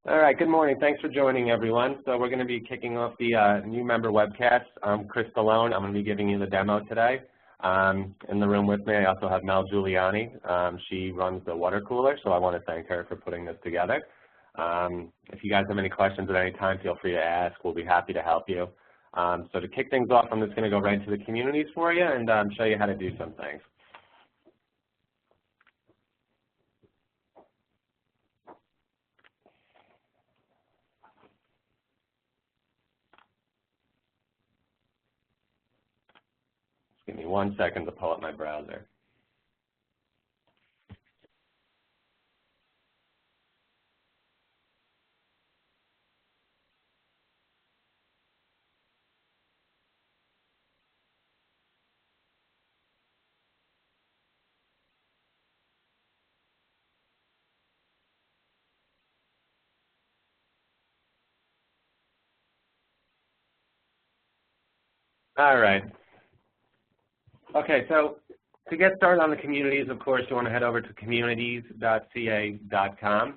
All right, good morning. Thanks for joining, everyone. So we're going to be kicking off the new Member Webcast. I'm Chris Stallone. I'm going to be giving you the demo today. In the room with me, I also have Mel Giuliani. She runs the water cooler, so I want to thank her for putting this together. If you guys have any questions at any time, feel free to ask. We'll be happy to help you. So to kick things off, I'm just going to go right into the communities for you and show you how to do some things. Give me 1 second to pull up my browser. All right. Okay, so to get started on the communities, of course, you want to head over to communities.ca.com.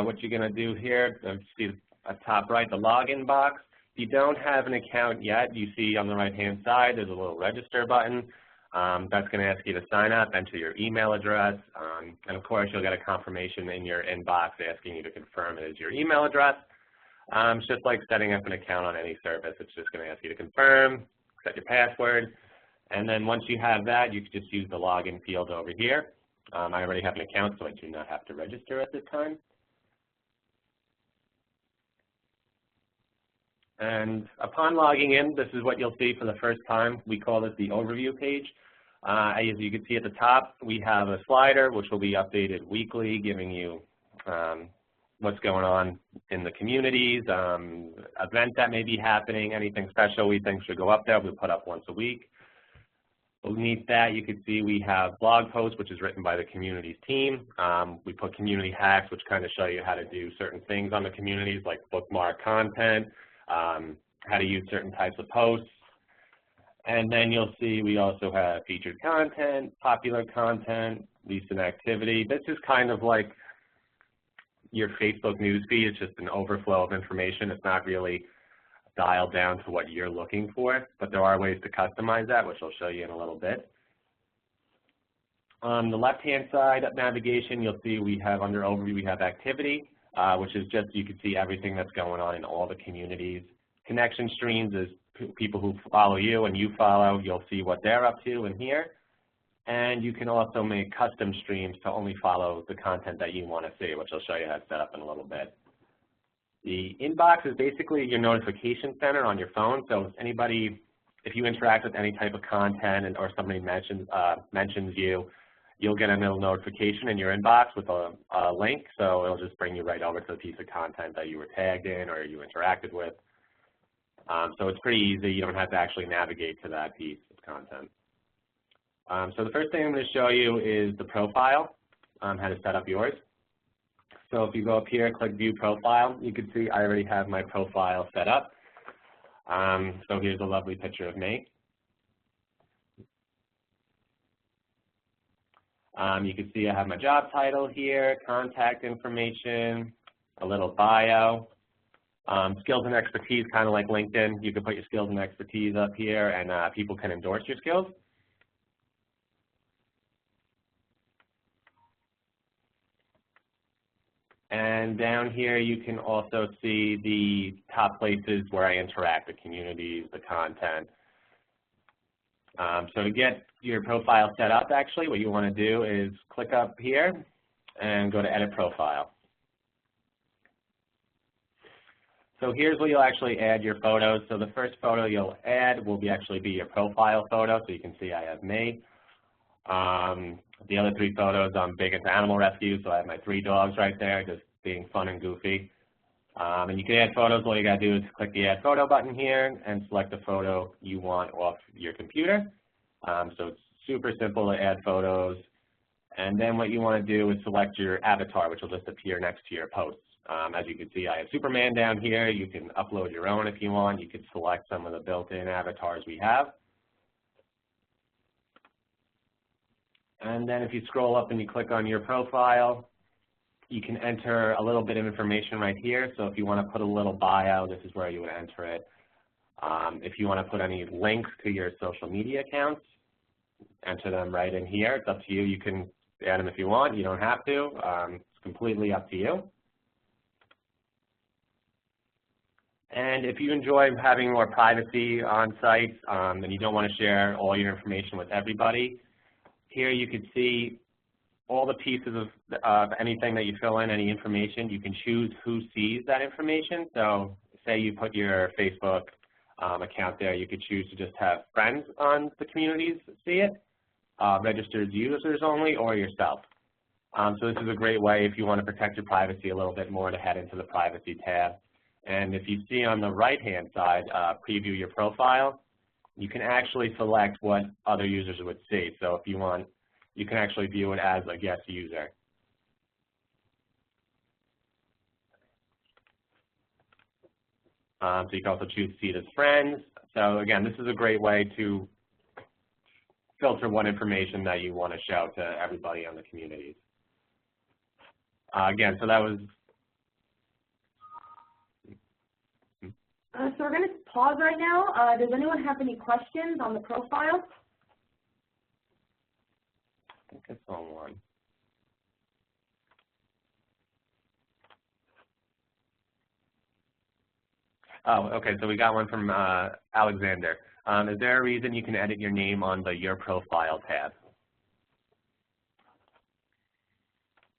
What you're going to do here, see at top right, the login box. If you don't have an account yet, you see on the right-hand side, there's a little register button. That's going to ask you to sign up, enter your email address, and of course, you'll get a confirmation in your inbox asking you to confirm it is your email address. It's just like setting up an account on any service. It's just going to ask you to confirm, set your password. And then once you have that, you can just use the login field over here. I already have an account, so I do not have to register at this time. And upon logging in, this is what you'll see for the first time. We call this the overview page. As you can see at the top, we have a slider which will be updated weekly, giving you what's going on in the communities, events that may be happening, anything special we think should go up there. We put up once a week. Beneath that, you can see we have blog posts, which is written by the communities team. We put community hacks, which kind of show you how to do certain things on the communities, like bookmark content, how to use certain types of posts. And then you'll see we also have featured content, popular content, recent activity. This is kind of like your Facebook news feed. It's just an overflow of information. It's not really dialed down to what you're looking for, but there are ways to customize that, which I'll show you in a little bit. On the left-hand side of navigation, you'll see we have under overview, we have activity, which is just, you can see everything that's going on in all the communities. Connection streams is people who follow you and you follow, you'll see what they're up to in here. And you can also make custom streams to only follow the content that you want to see, which I'll show you how to set up in a little bit. The inbox is basically your notification center on your phone. So if you interact with any type of content or somebody mentions you, you'll get a little notification in your inbox with a link. So it'll just bring you right over to the piece of content that you were tagged in or you interacted with. So it's pretty easy. You don't have to actually navigate to that piece of content. So the first thing I'm going to show you is the profile, how to set up yours. So if you go up here, click View Profile, you can see I already have my profile set up. So here's a lovely picture of me. You can see I have my job title here, contact information, a little bio. Skills and expertise, kind of like LinkedIn. You can put your skills and expertise up here, and people can endorse your skills. And down here, you can also see the top places where I interact, the communities, the content. So to get your profile set up, actually, what you want to do is click up here and go to Edit Profile. So here's where you'll actually add your photos. So the first photo you'll add will actually be your profile photo. So you can see I have me. The other three photos, I'm big into animal rescue, so I have my 3 dogs right there, just being fun and goofy. And you can add photos. All you got to do is click the Add Photo button here and select the photo you want off your computer. So it's super simple to add photos. And then what you want to do is select your avatar, which will just appear next to your posts. As you can see, I have Superman down here. You can upload your own if you want. You can select some of the built-in avatars we have. And then if you scroll up and you click on your profile, you can enter a little bit of information right here. So if you want to put a little bio, this is where you would enter it. If you want to put any links to your social media accounts, enter them right in here. It's up to you. You can add them if you want. You don't have to. It's completely up to you. And if you enjoy having more privacy on sites and you don't want to share all your information with everybody, here you can see all the pieces of anything that you fill in, any information. You can choose who sees that information. So say you put your Facebook account there, you could choose to just have friends on the communities see it, registered users only, or yourself. So this is a great way if you want to protect your privacy a little bit more to head into the privacy tab. And if you see on the right-hand side, preview your profile, you can actually select what other users would see. So if you want, you can actually view it as a guest user. So you can also choose see it as friends. So again, this is a great way to filter what information that you want to show to everybody on the communities. Again, so that was. So we're going to pause right now. Does anyone have any questions on the profile? I think I saw one. Oh, okay, so we got one from Alexander. Is there a reason you can edit your name on the Your Profile tab?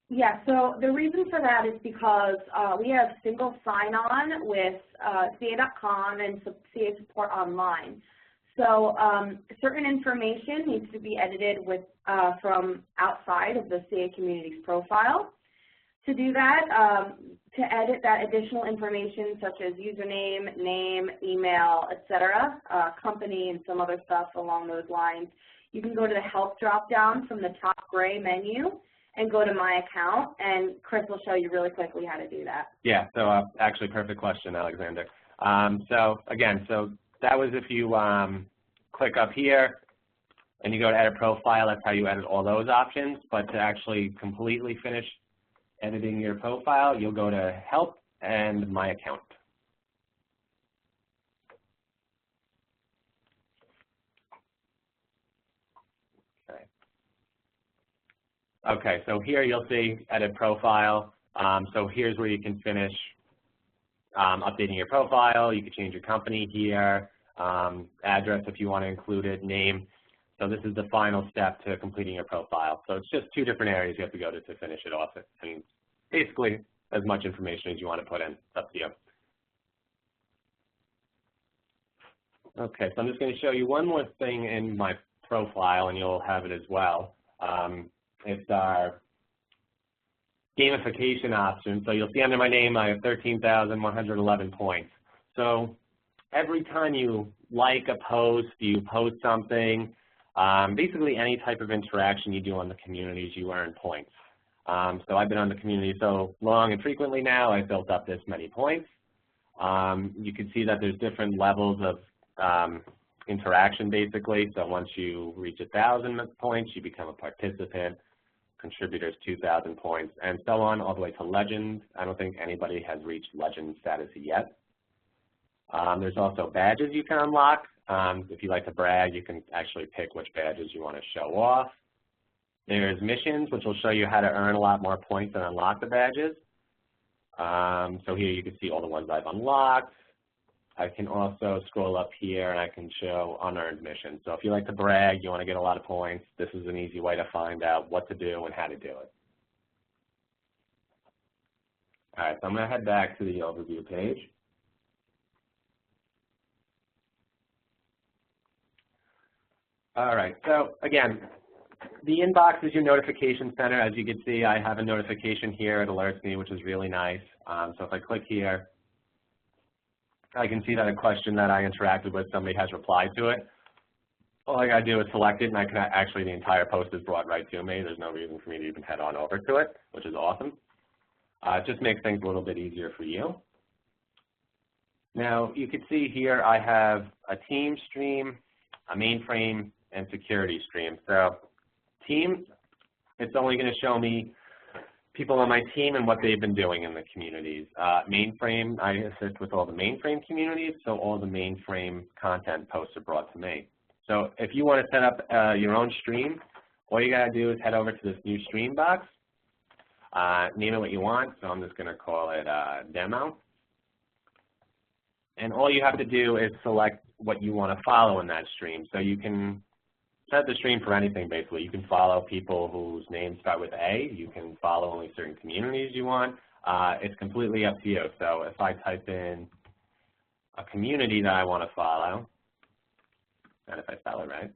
Yeah, so the reason for that is because we have single sign-on with CA.com and CA Support Online. So certain information needs to be edited with, from outside of the CA Communities profile. To do that, to edit that additional information such as username, name, email, etc., company, and some other stuff along those lines, you can go to the Help drop-down from the top gray menu and go to My Account, and Chris will show you really quickly how to do that. Yeah, so actually perfect question, Alexander. So again, so that was if you click up here and you go to Edit Profile, that's how you edit all those options. But to actually completely finish editing your profile, you'll go to Help and My Account. Okay, so here you'll see Edit Profile. So here's where you can finish updating your profile. You can change your company here, address if you want to include it, name. So this is the final step to completing your profile. So it's just two different areas you have to go to finish it off. And basically as much information as you want to put in. It's up to you. Okay, so I'm just going to show you one more thing in my profile, and you'll have it as well. It's our gamification option. So you'll see under my name I have 13,111 points. So every time you like a post, you post something, basically any type of interaction you do on the communities, you earn points. So I've been on the community so long and frequently now, I've built up this many points. You can see that there's different levels of interaction basically. So once you reach 1,000 points, you become a participant. Contributors 2,000 points, and so on all the way to legend. I don't think anybody has reached legend status yet. There's also badges you can unlock. If you like to brag, you can actually pick which badges you want to show off. There's missions, which will show you how to earn a lot more points and unlock the badges. So here you can see all the ones I've unlocked. I can also scroll up here and I can show unearned missions. So if you like to brag, you want to get a lot of points, this is an easy way to find out what to do and how to do it. All right, so I'm going to head back to the overview page. All right, so again, the inbox is your notification center. As you can see, I have a notification here. It alerts me, which is really nice. So if I click here, I can see that a question that I interacted with, somebody has replied to it. All I got to do is select it, and I can actually, the entire post is brought right to me. There's no reason for me to even head on over to it, which is awesome. It just makes things a little bit easier for you. Now, you can see here I have a team stream, a mainframe, and security stream. So team, it's only going to show me people on my team and what they've been doing in the communities. Mainframe, I assist with all the mainframe communities, so all the mainframe content posts are brought to me. So if you want to set up your own stream, all you got to do is head over to this new stream box, name it what you want, so I'm just going to call it demo. And all you have to do is select what you want to follow in that stream. So you can set the stream for anything, basically. You can follow people whose names start with A. You can follow only certain communities you want. It's completely up to you. So if I type in a community that I want to follow, and if I spell it right,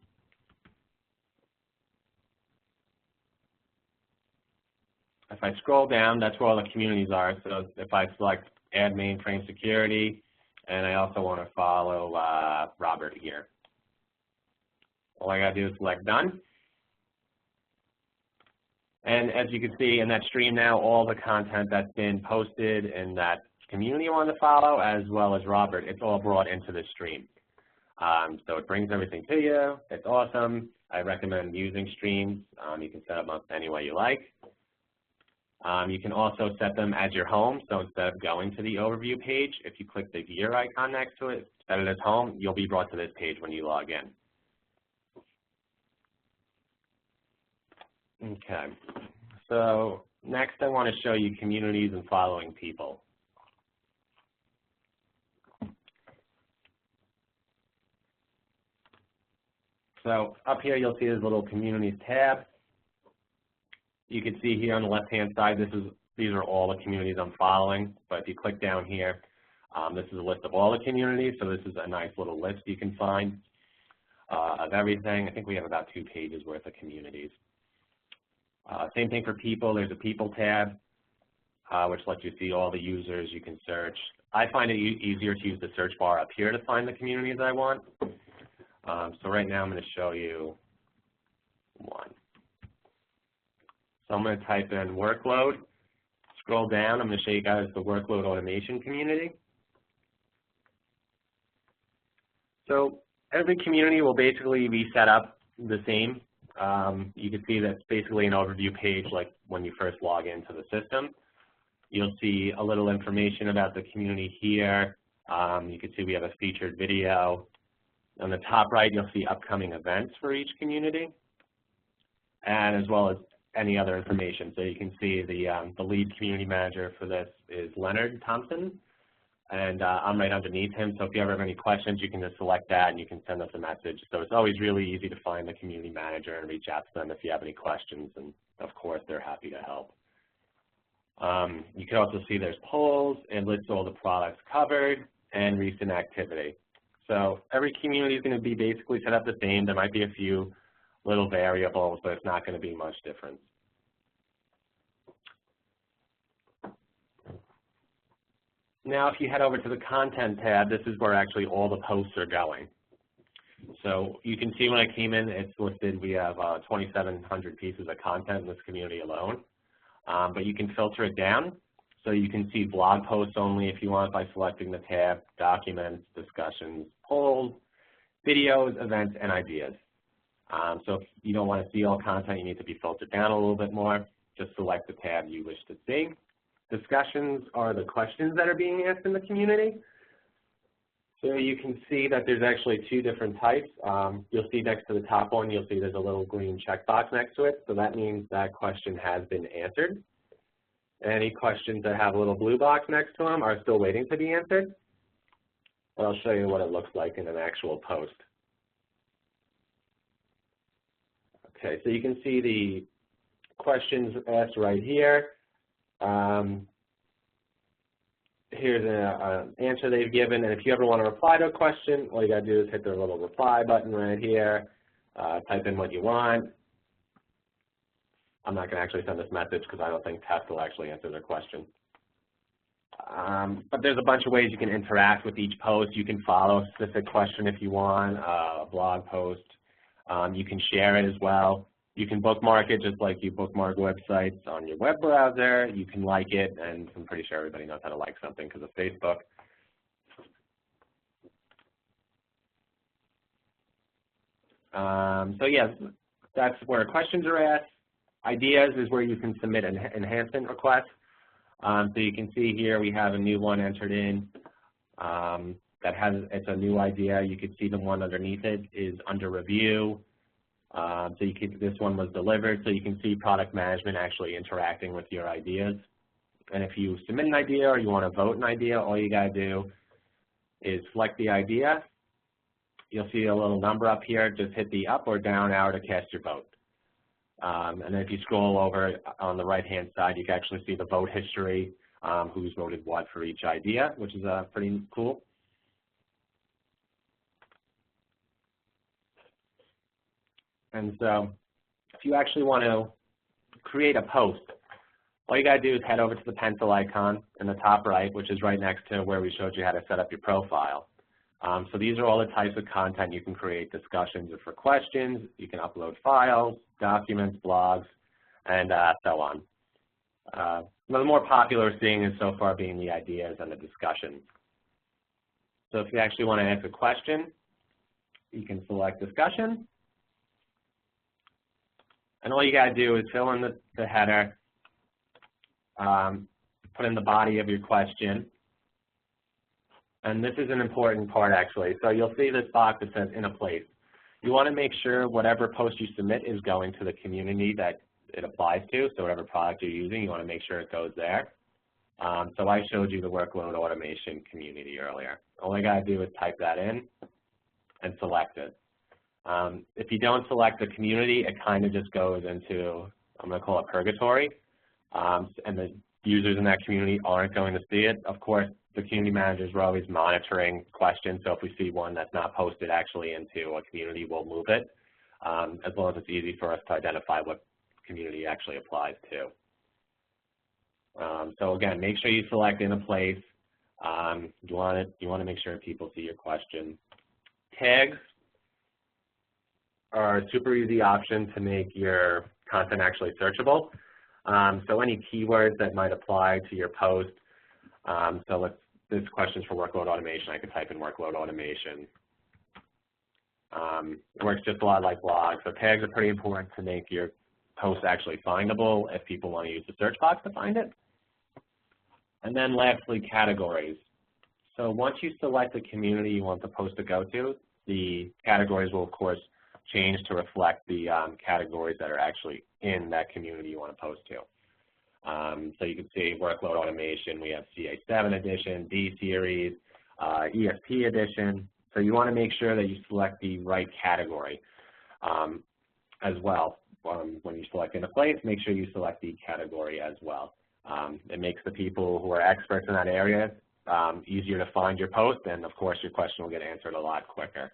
if I scroll down, that's where all the communities are. So if I select Add Mainframe Security, and I also want to follow Robert here. All I got to do is select Done. And as you can see in that stream now, all the content that's been posted in that community you want to follow, as well as Robert, it's all brought into the stream. So it brings everything to you. It's awesome. I recommend using streams. You can set them up any way you like. You can also set them as your home, so instead of going to the overview page, if you click the gear icon next to it, set it as home, you'll be brought to this page when you log in. Okay, so next I want to show you communities and following people. So up here you'll see this little communities tab. You can see here on the left-hand side, these are all the communities I'm following. But if you click down here, this is a list of all the communities. So this is a nice little list you can find of everything. I think we have about 2 pages worth of communities. Same thing for people. There's a people tab, which lets you see all the users you can search. I find it easier to use the search bar up here to find the communities I want. So right now I'm going to show you one. So I'm going to type in workload, scroll down, I'm going to show you guys the workload automation community. So every community will basically be set up the same. You can see that's basically an overview page like when you first log into the system. You'll see a little information about the community here. You can see we have a featured video. On the top right, you'll see upcoming events for each community, and as well as any other information. So you can see the lead community manager for this is Leonard Thompson, and I'm right underneath him. So if you ever have any questions, you can just select that and you can send us a message. So it's always really easy to find the community manager and reach out to them if you have any questions, and of course they're happy to help. You can also see there's polls and lists all the products covered and recent activity. So every community is going to be basically set up the same. There might be a few little variables, but it's not going to be much different. Now if you head over to the content tab, this is where actually all the posts are going. So you can see when I came in, it's listed, we have 2,700 pieces of content in this community alone. But you can filter it down. So you can see blog posts only if you want by selecting the tab, documents, discussions, polls, videos, events, and ideas. So if you don't want to see all content, you need to be filtered down a little bit more. Just select the tab you wish to see. Discussions are the questions that are being asked in the community. So you can see that there's actually 2 different types. You'll see next to the top one, you'll see there's a little green checkbox next to it. So that means that question has been answered. Any questions that have a little blue box next to them are still waiting to be answered. But I'll show you what it looks like in an actual post. Okay, so you can see the questions asked right here. Here's an answer they've given, and if you ever want to reply to a question, all you got to do is hit the little reply button right here, type in what you want. I'm not going to actually send this message because I don't think Test will actually answer their question. But there's a bunch of ways you can interact with each post. You can follow a specific question if you want, a blog post. You can share it as well. You can bookmark it just like you bookmark websites on your web browser. You can like it, and I'm pretty sure everybody knows how to like something because of Facebook. So yeah, that's where questions are asked. Ideas is where you can submit an enhancement request. So you can see here we have a new one entered in it's a new idea. You can see the one underneath it is under review. This one was delivered, so you can see product management actually interacting with your ideas. And if you submit an idea or you want to vote an idea, all you got to do is select the idea. You'll see a little number up here. Just hit the up or down arrow to cast your vote. And then if you scroll over on the right-hand side, you can actually see the vote history, who's voted what for each idea, which is pretty cool. And so if you actually want to create a post, all you got to do is head over to the pencil icon in the top right, which is right next to where we showed you how to set up your profile. So these are all the types of content you can create: discussions for questions, you can upload files, documents, blogs, and so on. The more popular seeing is so far being the ideas and the discussions. So if you actually want to ask a question, you can select discussion. And all you got to do is fill in the header, put in the body of your question. And this is an important part, actually. So you'll see this box that says in a place. You want to make sure whatever post you submit is going to the community that it applies to. So whatever product you're using, you want to make sure it goes there. So I showed you the workload automation community earlier. All I got to do is type that in and select it. If you don't select the community, it kind of just goes into, I'm going to call it purgatory, and the users in that community aren't going to see it. Of course, the community managers are always monitoring questions, so if we see one that's not posted actually into a community, we'll move it, as long as it's easy for us to identify what community actually applies to. So again, make sure you select in a place. You want to make sure people see your question. Tags are a super easy option to make your content actually searchable. So any keywords that might apply to your post. This question is for workload automation. I could type in workload automation. It works just a lot like blogs. So tags are pretty important to make your post actually findable if people want to use the search box to find it. And then lastly, categories. So once you select the community you want the post to go to, the categories will, of course, change to reflect the categories that are actually in that community you want to post to. So you can see workload automation, we have CA7 edition, D series, ESP edition. So you want to make sure that you select the right category as well. When you select in a place, make sure you select the category as well. It makes the people who are experts in that area easier to find your post, and of course your question will get answered a lot quicker.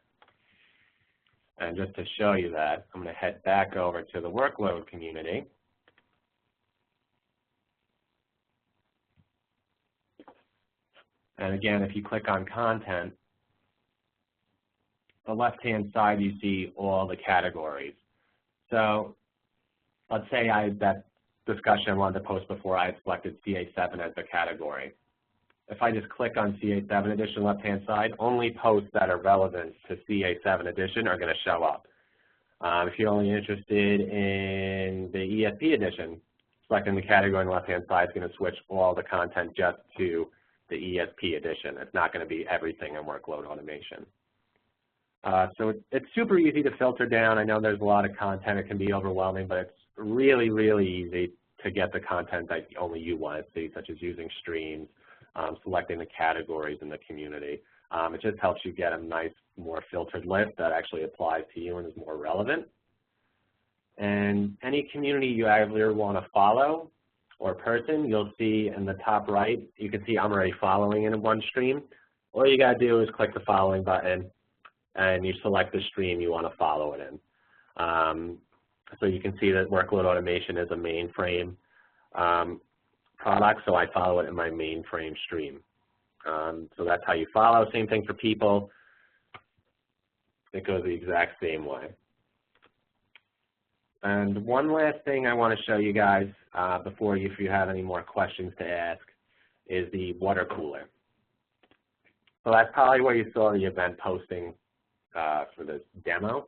And just to show you that, I'm going to head back over to the workload community. And again, if you click on content, the left-hand side you see all the categories. So let's say that discussion I wanted to post before, I had selected CA7 as the category. If I just click on CA7 edition left-hand side, only posts that are relevant to CA7 edition are going to show up. If you're only interested in the ESP edition, selecting the category on the left-hand side is going to switch all the content just to the ESP edition. It's not going to be everything in workload automation. So it's super easy to filter down. I know there's a lot of content. It can be overwhelming, but it's really, really easy to get the content that only you want to see, such as using streams, selecting the categories in the community. It just helps you get a nice, more filtered list that actually applies to you and is more relevant. And any community you either want to follow or person, you'll see in the top right, you can see I'm already following in one stream. All you got to do is click the following button and you select the stream you want to follow it in. So you can see that workload automation is a mainframe product, so I follow it in my mainframe stream. So that's how you follow. Same thing for people. It goes the exact same way. And one last thing I want to show you guys before if you have any more questions to ask is the water cooler. So that's probably where you saw the event posting for this demo.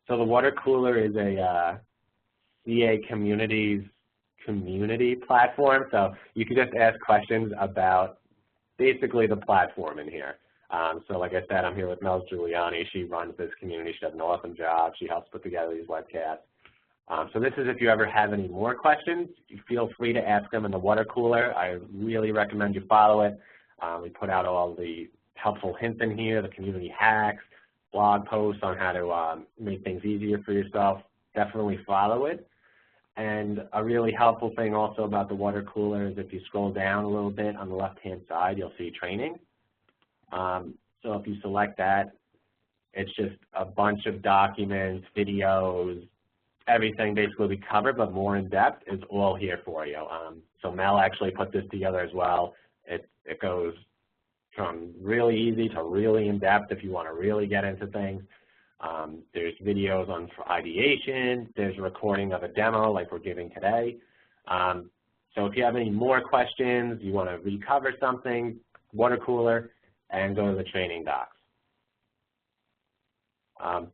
So the water cooler is CA Communities community platform. So you can just ask questions about basically the platform in here. So like I said, I'm here with Mel Giuliani. She runs this community. She does an awesome job. She helps put together these webcasts. So this is if you ever have any more questions, you feel free to ask them in the water cooler. I really recommend you follow it. We put out all the helpful hints in here, the community hacks, blog posts on how to make things easier for yourself. Definitely follow it. And a really helpful thing also about the water cooler is if you scroll down a little bit on the left-hand side, you'll see training. So if you select that, it's just a bunch of documents, videos, everything basically we cover, but more in depth is all here for you. So Mel actually put this together as well. It goes from really easy to really in depth if you want to really get into things. There's videos on ideation. There's a recording of a demo like we're giving today. So if you have any more questions, you want to recover something, water cooler, and go to the training docs.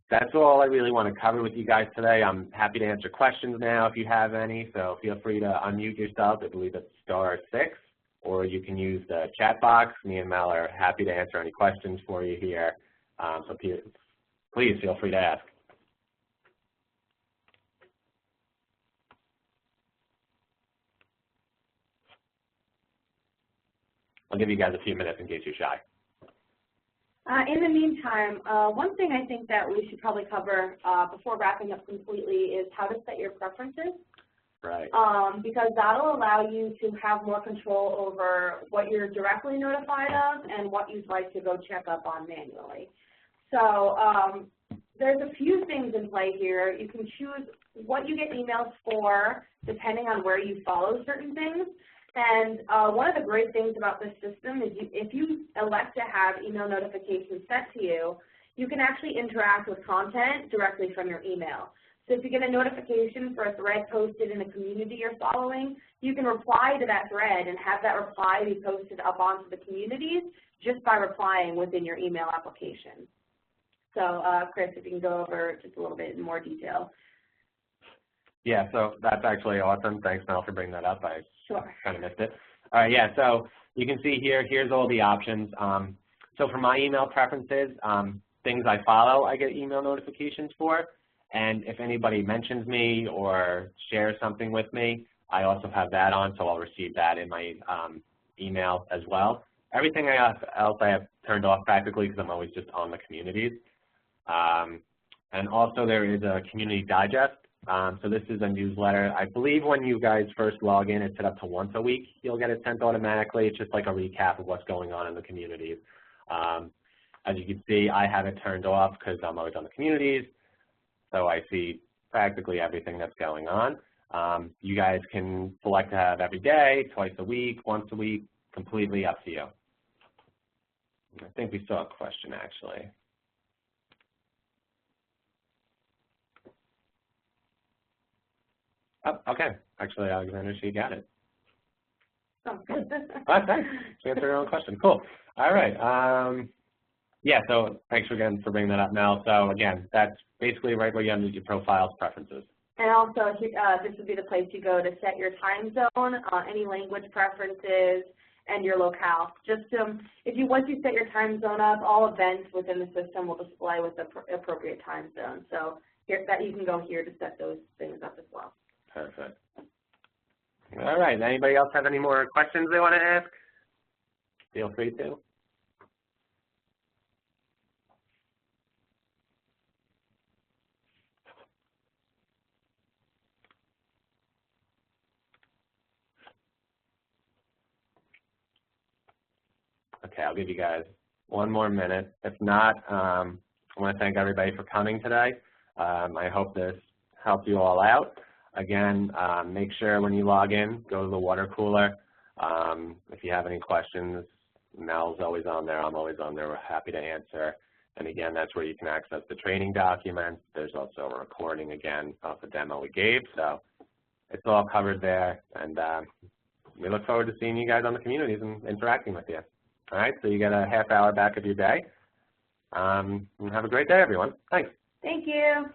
That's all I really want to cover with you guys today. I'm happy to answer questions now if you have any, so feel free to unmute yourself. I believe it's *6, or you can use the chat box. Me and Mel are happy to answer any questions for you here, so please feel free to ask. I'll give you guys a few minutes in case you're shy. In the meantime, one thing I think that we should probably cover before wrapping up completely is how to set your preferences. Right. Because that'll allow you to have more control over what you're directly notified of and what you'd like to go check up on manually. So there's a few things in play here. You can choose what you get emails for depending on where you follow certain things. And one of the great things about this system is if you elect to have email notifications sent to you, you can actually interact with content directly from your email. So if you get a notification for a thread posted in a community you're following, you can reply to that thread and have that reply be posted up onto the communities just by replying within your email application. So Chris, if you can go over just a little bit in more detail. Yeah, so that's actually awesome. Thanks, Mel, for bringing that up. I kind of missed it. All right, yeah, so you can see here, here's all the options. So for my email preferences, things I follow, I get email notifications for. And if anybody mentions me or shares something with me, I also have that on, so I'll receive that in my email as well. Everything else I have turned off practically because I'm always just on the communities. And also there is a community digest. So this is a newsletter. I believe when you guys first log in, it's set up to once a week. You'll get it sent automatically. It's just like a recap of what's going on in the communities. As you can see, I have it turned off because I'm always on the communities. So I see practically everything that's going on. You guys can select to have every day, twice a week, once a week, completely up to you. I think we saw a question actually. Oh, okay. Actually, Alexander, she got it. Oh, good. Oh, thanks. She answered her own question. Cool. All right. Yeah, so thanks again for bringing that up, Mel. So again, that's basically right where you enter your profile's preferences. And also, this would be the place you go to set your time zone, any language preferences, and your locale. Just once you set your time zone up, all events within the system will display with the appropriate time zone. So you can go here to set those things up as well. Perfect. All right. Anybody else have any more questions they want to ask? Feel free to. Okay, I'll give you guys one more minute. If not, I want to thank everybody for coming today. I hope this helped you all out. Again, make sure when you log in, go to the water cooler. If you have any questions, Mel's always on there. I'm always on there. We're happy to answer. And again, that's where you can access the training documents. There's also a recording, again, of the demo we gave. So it's all covered there. And we look forward to seeing you guys on the communities and interacting with you. All right, so you get a half hour back of your day. And have a great day, everyone. Thanks. Thank you.